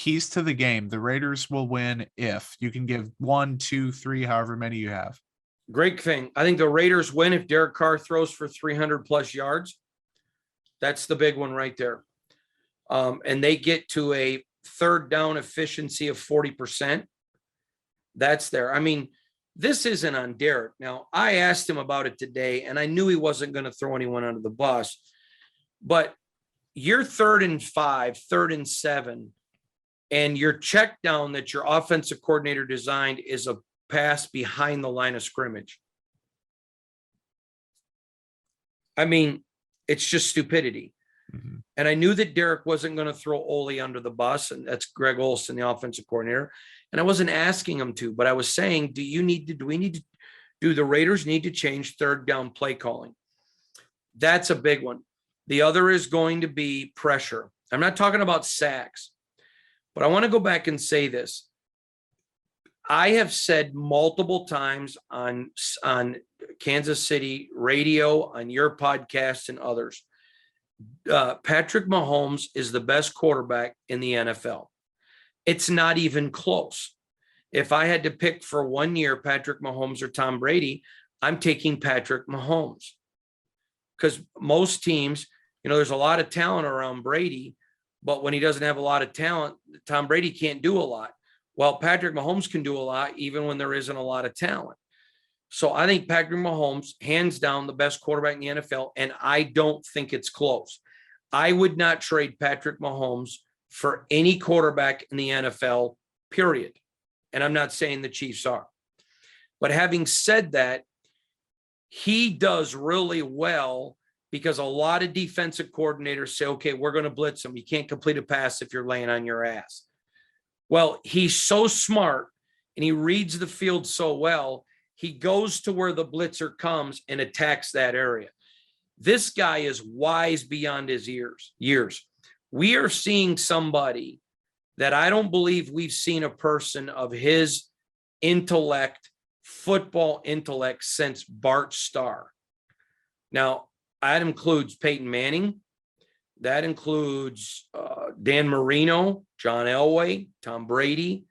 keys to the game. The Raiders will win if you can give 1, 2, 3, however many you have. Great thing. I think the Raiders win if Derek Carr throws for 300 plus yards. That's the big one right there. And they get to a third down efficiency of 40%. That's there. I mean, this isn't on Derek. Now, I asked him about it today, and I knew he wasn't going to throw anyone under the bus. But you're 3rd and 5, 3rd and 7, and your check down that your offensive coordinator designed is a pass behind the line of scrimmage. I mean, it's just stupidity. Mm-hmm. And I knew that Derek wasn't going to throw Ole under the bus, and that's Greg Olson, the offensive coordinator. And I wasn't asking him to, but I was saying, do the Raiders need to change third down play calling? That's a big one. The other is going to be pressure. I'm not talking about sacks, but I want to go back and say this. I have said multiple times on Kansas City radio, on your podcast and others, Patrick Mahomes is the best quarterback in the NFL. It's not even close. If I had to pick for 1 year, Patrick Mahomes or Tom Brady, I'm taking Patrick Mahomes. Because most teams, there's a lot of talent around Brady, but when he doesn't have a lot of talent, Tom Brady can't do a lot. Well, Patrick Mahomes can do a lot even when there isn't a lot of talent. So I think Patrick Mahomes, hands down, the best quarterback in the NFL, and I don't think it's close. I would not trade Patrick Mahomes for any quarterback in the NFL, period. And I'm not saying the Chiefs are. But having said that, he does really well because a lot of defensive coordinators say, okay, we're going to blitz him. You can't complete a pass if you're laying on your ass. Well, he's so smart and he reads the field so well, he goes to where the blitzer comes and attacks that area. This guy is wise beyond his years. We are seeing somebody that I don't believe we've seen a person of his intellect, football intellect, since Bart Starr. Now, that includes Peyton Manning. That includes Dan Marino, John Elway, Tom Brady.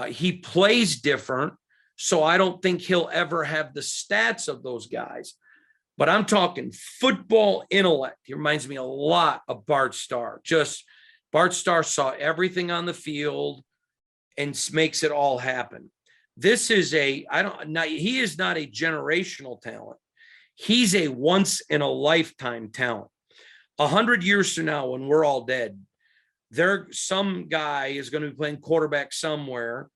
He plays different, so I don't think he'll ever have the stats of those guys. But I'm talking football intellect. He reminds me a lot of Bart Starr. Just Bart Starr saw everything on the field and makes it all happen. This is he is not a generational talent. He's a once in a lifetime talent. 100 years from now, when we're all dead, some guy is going to be playing quarterback somewhere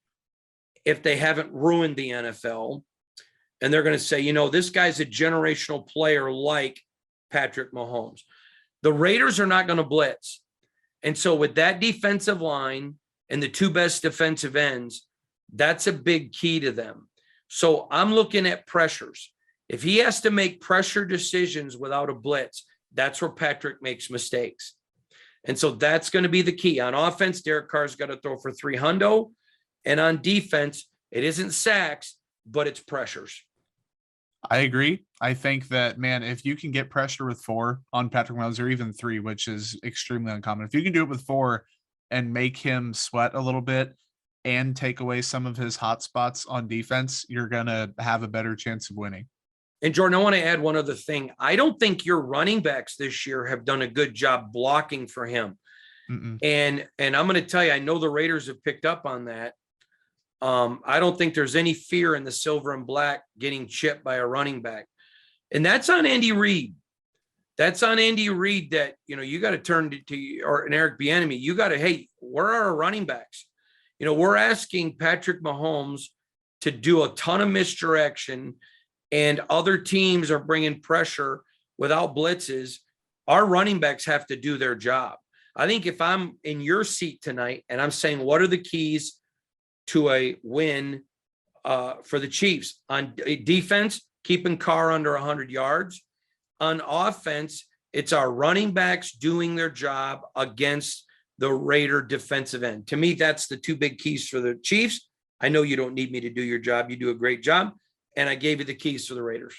if they haven't ruined the NFL. And they're going to say, this guy's a generational player like Patrick Mahomes. The Raiders are not going to blitz. And so with that defensive line and the two best defensive ends, that's a big key to them. So I'm looking at pressures. If he has to make pressure decisions without a blitz, that's where Patrick makes mistakes. And so that's going to be the key. On offense, Derek Carr's got to throw for 3 Hondo. And on defense, it isn't sacks, but it's pressures. I agree. I think that, man, if you can get pressure with 4 on Patrick Mahomes, or even 3, which is extremely uncommon, if you can do it with 4 and make him sweat a little bit and take away some of his hot spots on defense, you're going to have a better chance of winning. And Jordan, I want to add one other thing. I don't think your running backs this year have done a good job blocking for him. Mm-mm. And I'm going to tell you, I know the Raiders have picked up on that. I don't think there's any fear in the silver and black getting chipped by a running back. And that's on Andy Reid. That's on Andy Reid that, you got to turn to or an Eric Bieniemy. You got to, hey, where are our running backs? We're asking Patrick Mahomes to do a ton of misdirection, and other teams are bringing pressure without blitzes. Our running backs have to do their job. I think if I'm in your seat tonight and I'm saying, what are the keys to a win for the Chiefs? On defense, keeping Carr under 100 yards. On offense, it's our running backs doing their job against the Raider defensive end. To me, that's the 2 big keys for the Chiefs. I know you don't need me to do your job. You do a great job. And I gave you the keys for the Raiders.